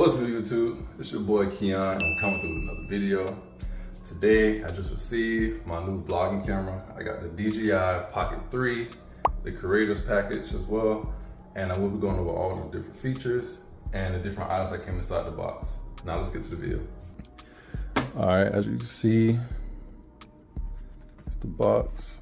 What's good, YouTube? It's your boy Keon. I'm coming through with another video. Today, I just received my new vlogging camera. I got the DJI Pocket 3, the creators package as well, and I will be going over all the different features and the different items that came inside the box. Now let's get to the video. All right, as you can see, it's the box.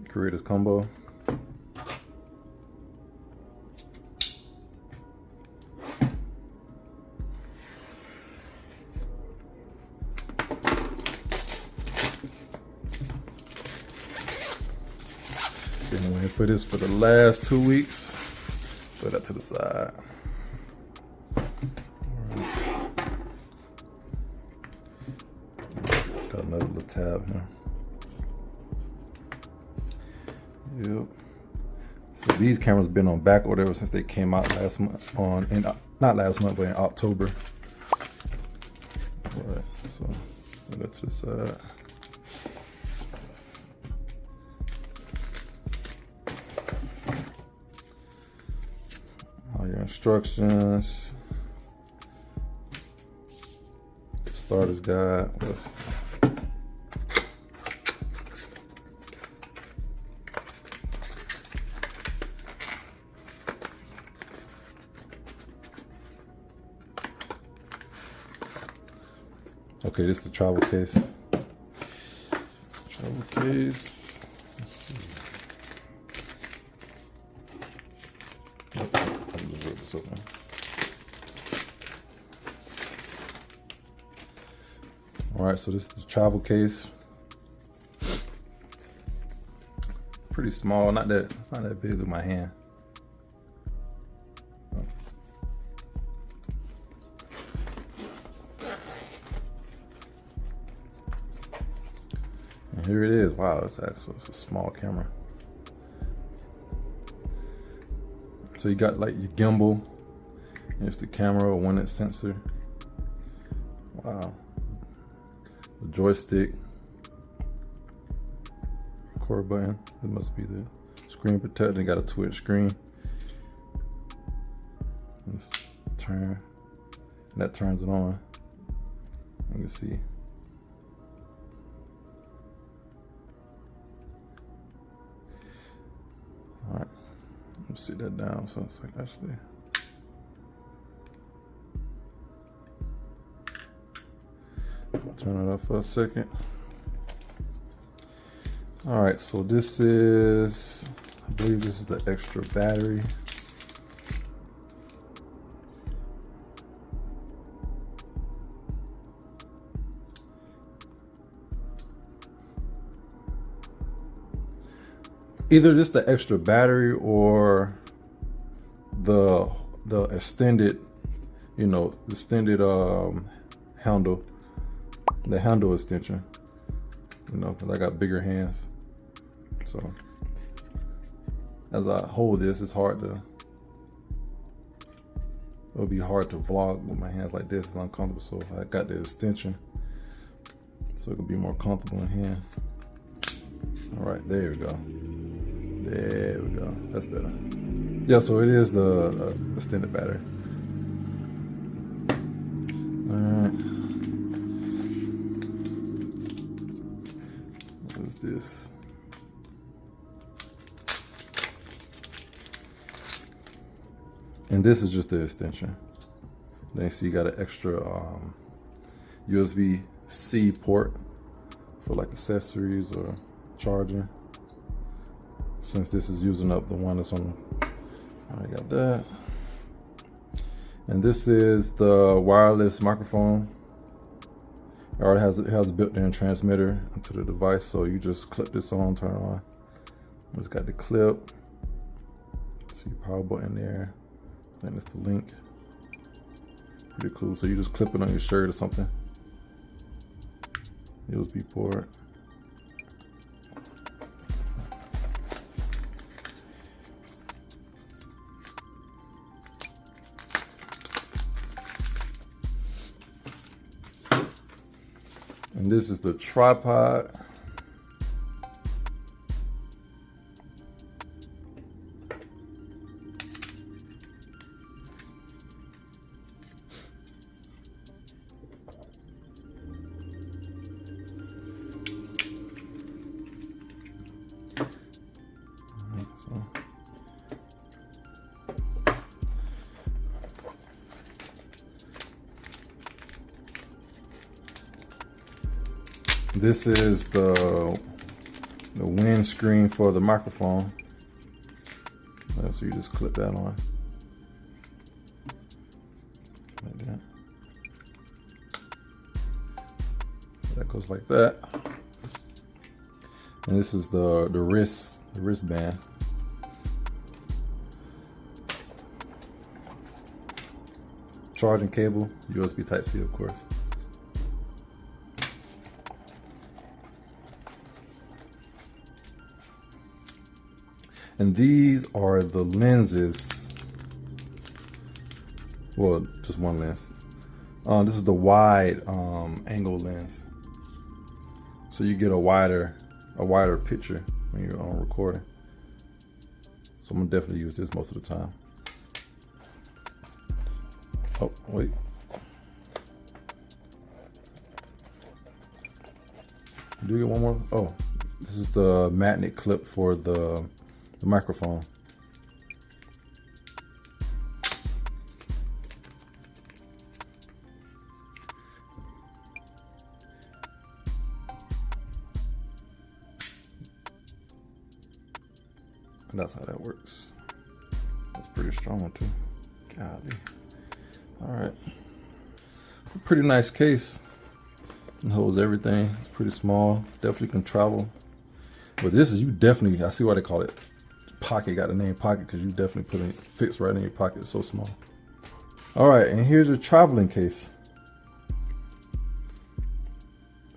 Creators combo. Been waiting for this for the last 2 weeks. Put that to the side. Right. Got another little tab here. Yep. So these cameras been on back order ever since they came out last month. Not last month, but in October. All right. So put that to the side. Your instructions, starter's guide. Okay, this is the travel case. Travel case. Let's see. Open. All right, so this is the travel case. Pretty small, it's not that big with my hand. And here it is. Wow, it's a small camera. So you got like your gimbal, here's the camera, a 1-inch sensor. Wow. The joystick, record button, it must be the screen protector, got a 2-inch screen. Let's turn, and that turns it on. You can see. All right. Let's sit that down so it's like actually. Turn it off for a second. All right, so this is, I believe this is the extra battery. Either just the extra battery or the extended, extended handle, the handle extension, because I got bigger hands. So as I hold this, it'll be hard to vlog with my hands like this. It's uncomfortable. So I got the extension, so it can be more comfortable in hand. All right, there we go. There we go. That's better. Yeah, so it is the extended battery. All right. What is this? And this is just the extension. Then so you got an extra USB-C port for like accessories or charging. Since this is using up the one that's on, I got that. And this is the wireless microphone. It already has a built-in transmitter into the device, so you just clip this on, turn it on. It's got the clip. See your power button there. Then it's the link. Pretty cool. So you just clip it on your shirt or something. USB port. And this is the tripod. This is the windscreen for the microphone. So you just clip that on. Like that. So that goes like that. And this is the wristband. Charging cable, USB Type-C, of course. And these are the lenses. Well, just one lens. This is the wide angle lens. So you get a wider picture when you're on recording. So I'm gonna definitely use this most of the time. Oh, wait. Do you get one more? Oh, this is the magnet clip for the microphone. And that's how that works. That's pretty strong too. Golly. All right. A pretty nice case. It holds everything. It's pretty small. Definitely can travel. But this is, you definitely, I see why they call it Pocket. Got the name Pocket because you definitely put it, fits right in your pocket. It's so small. All right, and here's your traveling case.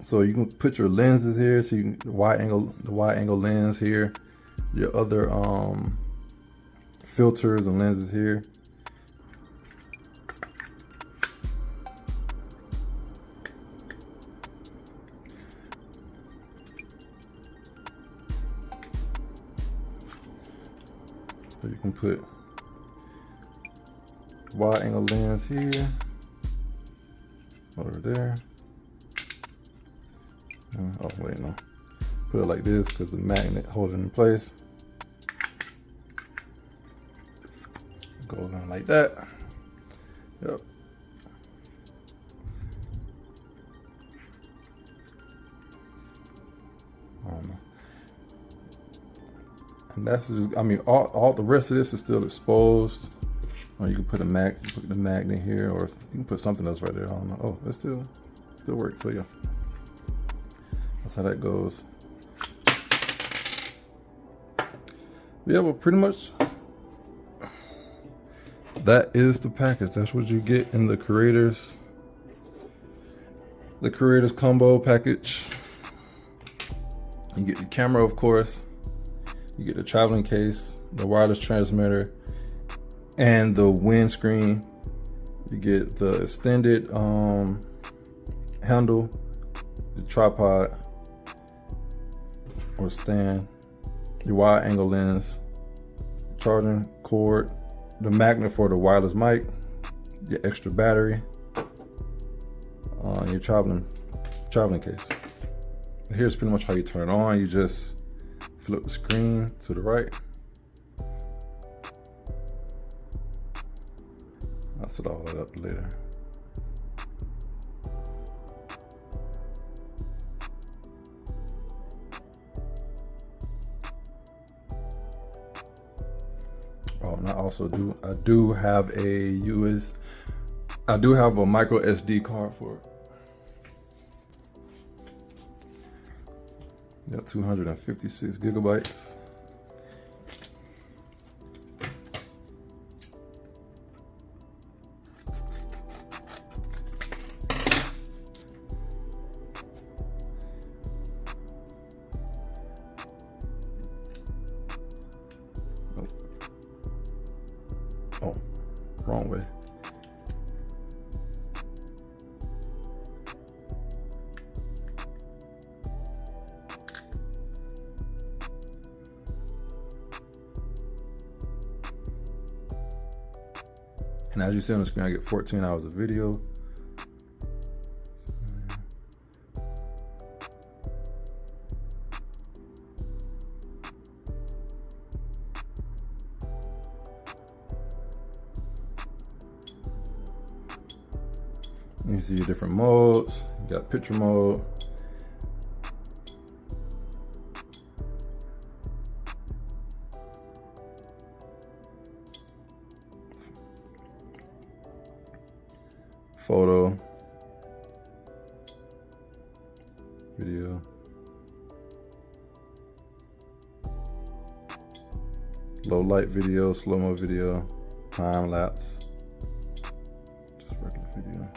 So you can put your lenses here. So you can the wide angle lens here. Your other filters and lenses here. So you can put wide angle lens here, over there. Oh wait, no. Put it like this because the magnet holds it in place. It goes on like that. Yep. I don't know. And that's just, I mean, all the rest of this is still exposed. Or you can put put the magnet here, or you can put something else right there. I don't know. Oh, it still works. So yeah, that's how that goes. Yeah, but pretty much that is the package. That's what you get in the creators combo package. You get the camera, of course. You get the traveling case, the wireless transmitter, and the windscreen. You get the extended handle, the tripod or stand, your wide angle lens, charging cord, the magnet for the wireless mic, your extra battery, your traveling case. Here's pretty much how you turn it on. You just flip the screen to the right. I'll set all that up later. Oh, and I do have a micro SD card for it. Yeah, 256 gigabytes. Oh, wrong way. And as you see on the screen, I get 14 hours of video. You see your different modes. You got picture mode, photo, video, low light video, slow-mo video, time lapse, just regular video,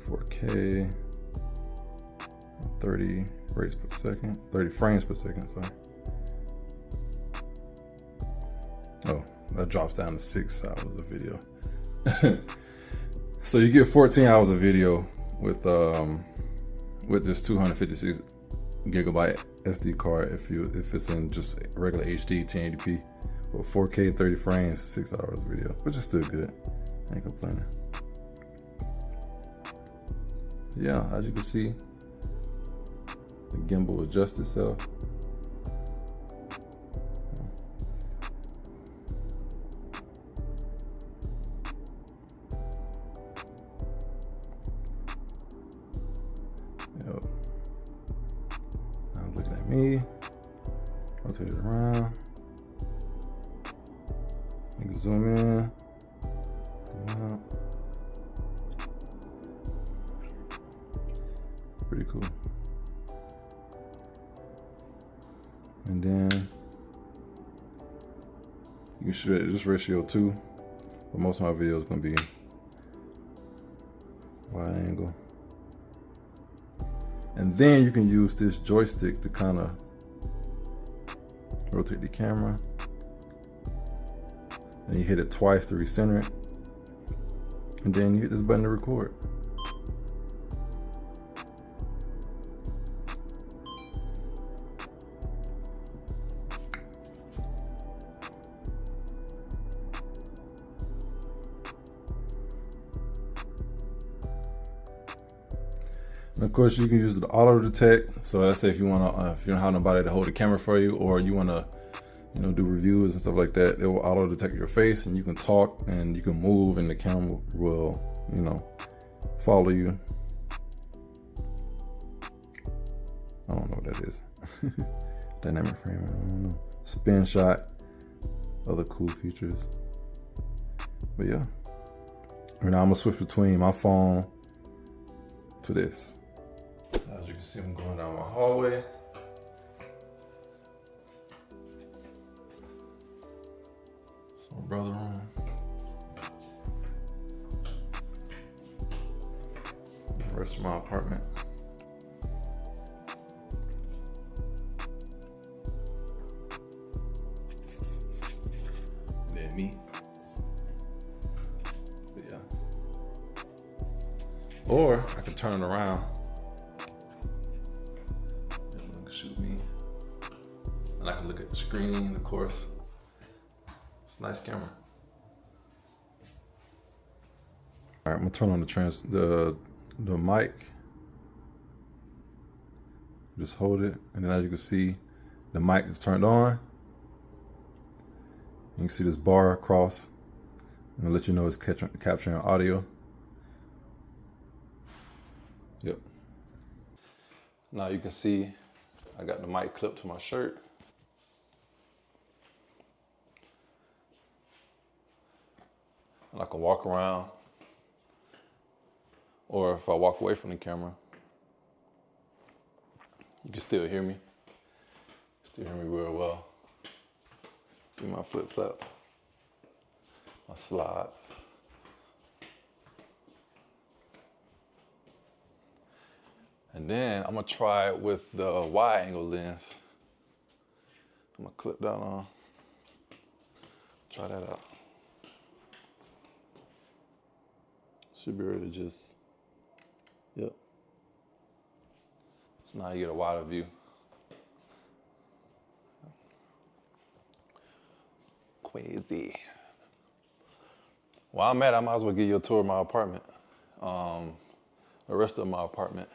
4K, 30 rates per second, 30 frames per second, sorry. Oh, that drops down to 6 hours of video. So you get 14 hours of video with this 256 gigabyte SD card if it's in just regular HD 1080p with 4K 30 frames, 6 hours of video, which is still good. I ain't complaining. Yeah, as you can see, the gimbal adjusts itself. Yep. Now I'm looking at me. Rotate it around. You can zoom in. Zoom out. Pretty cool. And then you can shoot it just ratio 2, but most of my videos gonna be wide angle. And then you can use this joystick to kind of rotate the camera. And you hit it twice to recenter it. And then you hit this button to record. And of course, you can use the auto detect. So let's say if you want to, if you don't have nobody to hold the camera for you, or you want to, you know, do reviews and stuff like that, it will auto detect your face, and you can talk and you can move, and the camera will, you know, follow you. I don't know what that is. Dynamic frame, I don't know. Spin shot, other cool features. But yeah, and now I'm gonna switch between my phone to this. As you can see, I'm going down my hallway. It's my brother's room. The rest of my apartment. Then me. But yeah. Or I can turn it around. Shoot me. And I can look at the screen, of course. It's a nice camera. All right, I'm gonna turn on the mic. Just hold it, and then as you can see, the mic is turned on. You can see this bar across, and it'll let you know it's capturing audio. Yep. Now you can see I got the mic clipped to my shirt. And I can walk around, or if I walk away from the camera, you can still hear me. Still hear me real well. Do my flip flops, my slides. And then I'm gonna try it with the wide angle lens. I'm gonna clip that on. Try that out. Should be ready to just, yep. So now you get a wider view. Crazy. While I'm at it, I might as well give you a tour of my apartment. The rest of my apartment.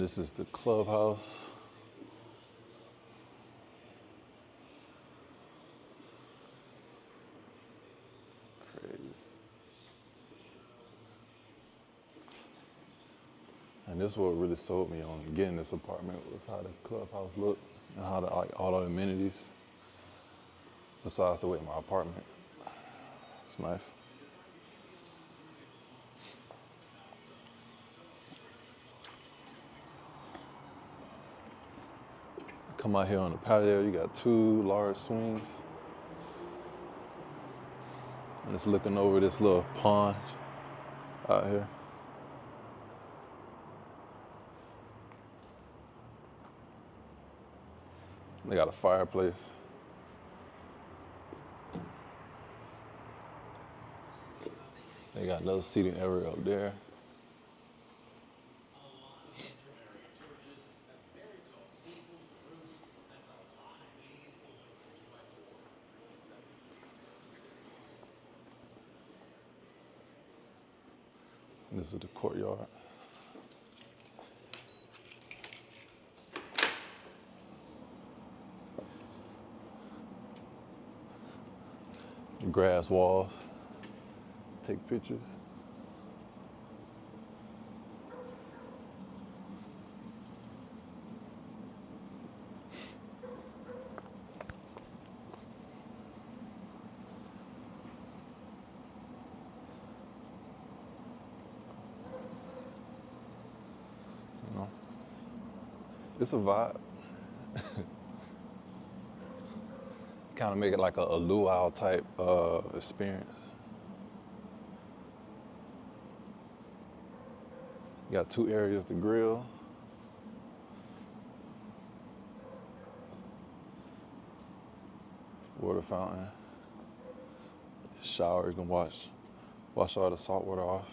this is the clubhouse. Crazy. And this is what really sold me on getting this apartment, was how the clubhouse looked and how all the amenities, besides the way my apartment. It's nice. Come out here on the patio, you got 2 large swings. And it's looking over this little pond out here. They got a fireplace. They got another seating area up there. And this is the courtyard. Grass walls. Take pictures. You know, it's a vibe. Kind of make it like a luau type experience. You got 2 areas to grill. Water fountain. Shower, you can wash all the salt water off.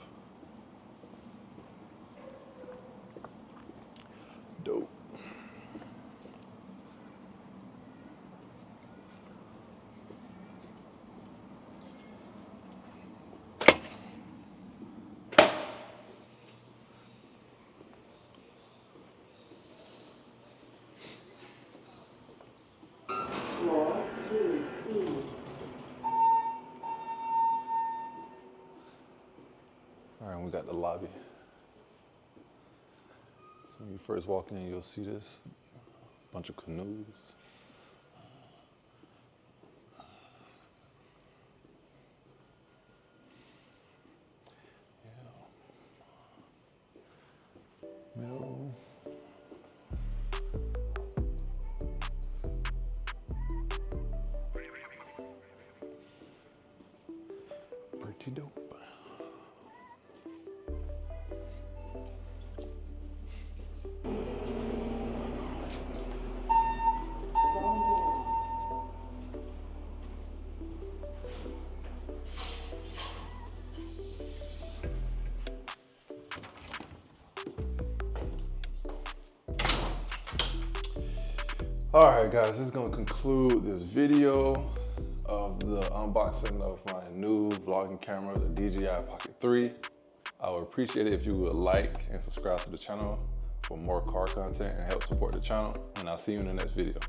Dope. All right, we got the lobby. So when you first walk in, you'll see this bunch of canoes. Yeah. Mill. Pretty dope. All right, guys, this is gonna conclude this video of the unboxing of my new vlogging camera, the DJI Pocket 3. I would appreciate it if you would like and subscribe to the channel for more car content and help support the channel. And I'll see you in the next video.